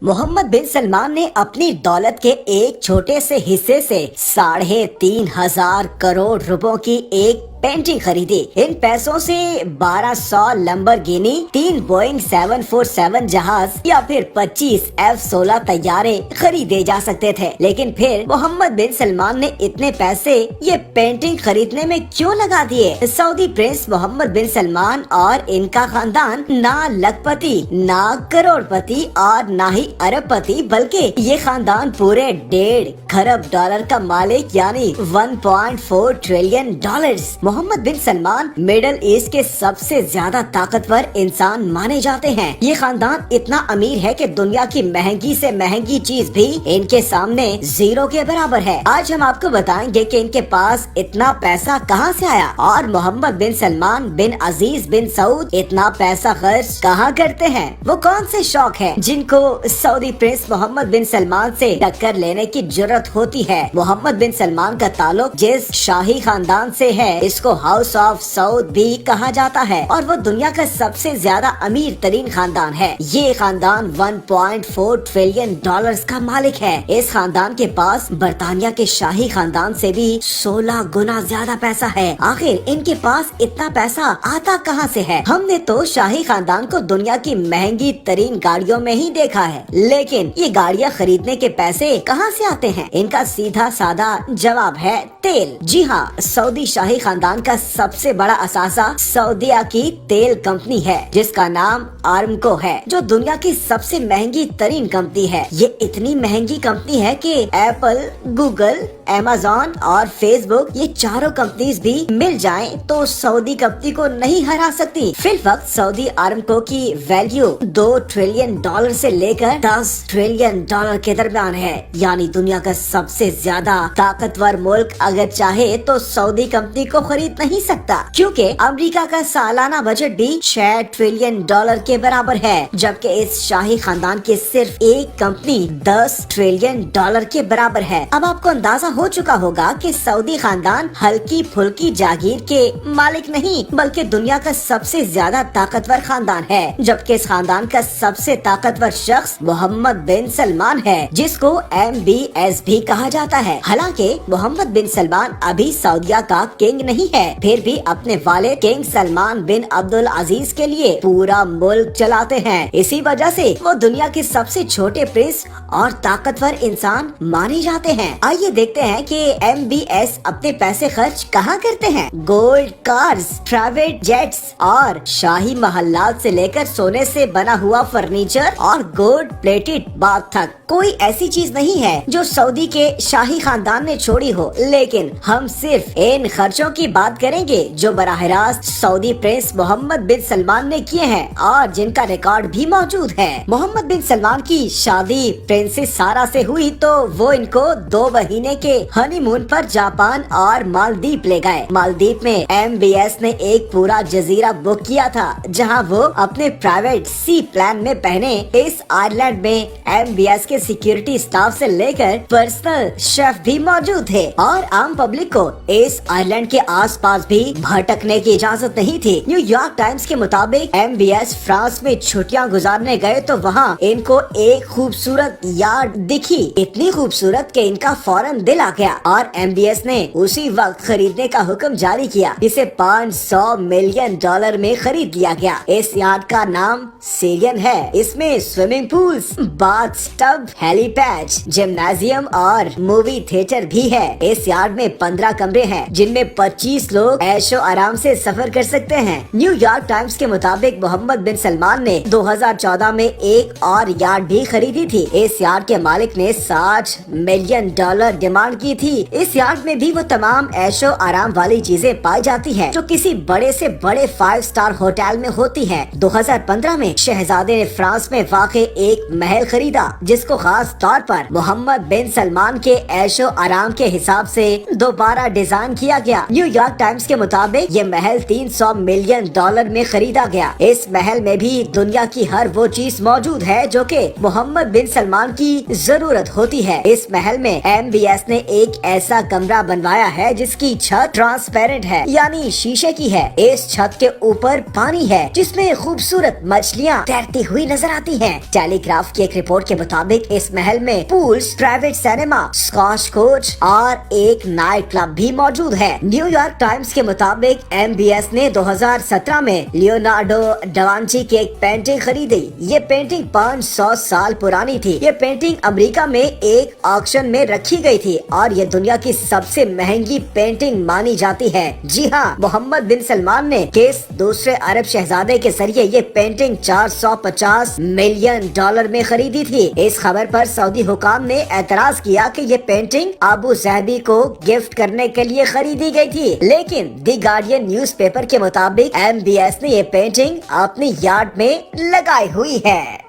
मोहम्मद बिन सलमान ने अपनी दौलत के एक छोटे से हिस्से से 3,500 करोड़ रुपयों की एक पेंटिंग खरीदी। इन पैसों से 1200 लैम्बोर्गिनी, 3 बोइंग 747 जहाज या फिर 25 F-16 तैयारे खरीदे जा सकते थे। लेकिन फिर मोहम्मद बिन सलमान ने इतने पैसे ये पेंटिंग खरीदने में क्यों लगा दिए? सऊदी प्रिंस मोहम्मद बिन सलमान और इनका खानदान ना लखपति, ना करोड़पति और ना ही अरबपति, बल्कि ये खानदान पूरे 1.5 खरब डॉलर का मालिक यानी 1.4 ट्रिलियन डॉलर्स। मोहम्मद बिन सलमान मिडल ईस्ट के सबसे ज्यादा ताकतवर इंसान माने जाते हैं। ये खानदान इतना अमीर है कि दुनिया की महंगी से महंगी चीज भी इनके सामने जीरो के बराबर है। आज हम आपको बताएंगे कि इनके पास इतना पैसा कहां से आया और मोहम्मद बिन सलमान बिन अजीज बिन सऊद इतना पैसा खर्च कहां करते हैं। वो कौन से शौक है जिनको सऊदी प्रिंस मोहम्मद बिन सलमान से टक्कर लेने की जरूरत होती है। मोहम्मद बिन सलमान का ताल्लुक जिस शाही खानदान से है इसको हाउस ऑफ सऊद भी कहा जाता है और वो दुनिया का सबसे ज्यादा अमीर तरीन खानदान है। ये खानदान 1.4 ट्रिलियन डॉलर्स का मालिक है। इस खानदान के पास बर्तानिया के शाही खानदान से भी 16 गुना ज्यादा पैसा है। आखिर इनके पास इतना पैसा आता कहां से है? हमने तो शाही खानदान को दुनिया की महंगी तरीन गाड़ियों में ही देखा है, लेकिन ये गाड़ियां खरीदने के पैसे कहां से आते हैं? इनका सीधा सादा जवाब है तेल। जी हाँ, सऊदी शाही खानदान का सबसे बड़ा असासा सऊदीया की तेल कंपनी है जिसका नाम आर्मको है, जो दुनिया की सबसे महंगी तरीन कंपनी है। ये इतनी महंगी कंपनी है कि एप्पल, गूगल, अमेज़न और फेसबुक ये चारों कंपनीज भी मिल जाएं तो सऊदी कंपनी को नहीं हरा सकती। फिलवक्त सऊदी आर्मको की वैल्यू 2 ट्रिलियन डॉलर से लेकर 10 ट्रिलियन डॉलर के दरमियान है। यानी दुनिया का सबसे ज्यादा ताकतवर मुल्क अगर चाहे तो सऊदी कंपनी को खरीद नहीं सकता, क्योंकि अमेरिका का सालाना बजट भी 6 ट्रिलियन डॉलर के बराबर है, जबकि इस शाही खानदान की सिर्फ एक कंपनी 10 ट्रिलियन डॉलर के बराबर है। अब आपको अंदाजा हो चुका होगा कि सऊदी खानदान हल्की फुल्की जागीर के मालिक नहीं बल्कि दुनिया का सबसे ज्यादा ताकतवर खानदान है, जबकि इस खानदान का सबसे ताकतवर शख्स मोहम्मद बिन सलमान है, जिसको MBS भी कहा जाता है। हालांकि मोहम्मद बिन सलमान अभी सऊदीया का किंग नहीं है, फिर भी अपने वालिद किंग सलमान बिन अब्दुल अजीज के लिए पूरा मुल्क चलाते हैं। इसी वजह से वो दुनिया के सबसे छोटे प्रिंस और ताकतवर इंसान माने जाते हैं। आइए देखते हैं कि MBS अपने पैसे खर्च कहाँ करते हैं। गोल्ड कार्स, प्राइवेट जेट्स और शाही महल्लात से लेकर सोने से बना हुआ फर्नीचर और गोल्ड प्लेटेड बाथ तक कोई ऐसी चीज नहीं है जो सऊदी के शाही खानदान ने छोड़ी हो। लेकिन हम सिर्फ इन खर्चों की बात करेंगे जो बराह रास्त सऊदी प्रिंस मोहम्मद बिन सलमान ने किए हैं और जिनका रिकॉर्ड भी मौजूद है। मोहम्मद बिन सलमान की शादी प्रिंसेस सारा से हुई तो वो इनको 2 महीने के हनीमून पर जापान और मालदीव ले गए। मालदीव में MBS ने एक पूरा जजीरा बुक किया था जहां वो अपने प्राइवेट सी प्लान में पहने। इस आइलैंड में MBS के सिक्योरिटी स्टाफ से लेकर पर्सनल शेफ भी मौजूद थे और आम पब्लिक को इस आइलैंड के आसपास भी भटकने की इजाजत नहीं थी। न्यूयॉर्क टाइम्स के मुताबिक MBS फ्रांस में छुट्टियां गुजारने गए तो वहां इनको एक खूबसूरत यार्ड दिखी, इतनी खूबसूरत कि इनका फौरन दिल आ गया और MBS ने उसी वक्त खरीदने का हुक्म जारी किया। इसे 500 मिलियन डॉलर में खरीद लिया गया। इस यार्ड का नाम सीरियन है। इसमें swimming pools, bath tub, helipad, gymnasium और मूवी थिएटर भी है। इस यार्ड में 15 कमरे हैं जिनमें 25 लोग ऐशो आराम से सफर कर सकते हैं। न्यूयॉर्क टाइम्स के मुताबिक मोहम्मद बिन सलमान ने 2014 में एक और यार्ड भी खरीदी थी। इस यार्ड के मालिक ने 60 मिलियन डॉलर डिमांड की थी। इस यार्ड में भी वो तमाम ऐशो आराम वाली चीजें पाई जाती है जो किसी बड़े से बड़े 5 स्टार होटल में होती है। 2015 में शहजादे ने फ्रांस में वाक़ एक महल खरीदा जिसको खास तौर पर मोहम्मद बिन सलमान के ऐशो आराम के हिसाब से दोबारा डिजाइन किया गया। न्यूयॉर्क یارک ٹائمز کے مطابق یہ محل $300 ملین میں خریدا گیا۔ اس محل میں بھی دنیا کی ہر وہ چیز موجود ہے جو کہ محمد بن سلمان کی ضرورت ہوتی ہے۔ اس محل میں MBS نے ایک ایسا کمرہ بنوایا ہے جس کی چھت ٹرانسپیرنٹ ہے، یعنی شیشے کی ہے۔ اس چھت کے اوپر پانی ہے جس میں خوبصورت مچھلیاں تیرتی ہوئی نظر آتی ہیں۔ ٹیلی گراف کی ایک رپورٹ کے مطابق اس محل میں pools, private cinema, squash coach اور ایک نائٹ کلب بھی موجود ہے۔ نیو یارک ٹائمز کے مطابق MBS نے 2017 میں لیونارڈو ڈاونچی کی ایک پینٹنگ خریدی۔ یہ پینٹنگ 500 سال پرانی تھی۔ یہ پینٹنگ امریکہ میں ایک آکشن میں رکھی گئی تھی اور یہ دنیا کی سب سے مہنگی پینٹنگ مانی جاتی ہے۔ جی ہاں، محمد بن سلمان نے کس دوسرے عرب شہزادے کے ذریعے یہ پینٹنگ $450 ملین میں خریدی تھی۔ اس خبر پر سعودی حکام نے اعتراض کیا کہ یہ پینٹنگ ابو ظہبی کو گفٹ کرنے کے لیے خریدی گئی تھی، لیکن دی گارڈین نیوز پیپر کے مطابق MBS نے یہ پینٹنگ اپنی یارڈ میں لگائی ہوئی ہے۔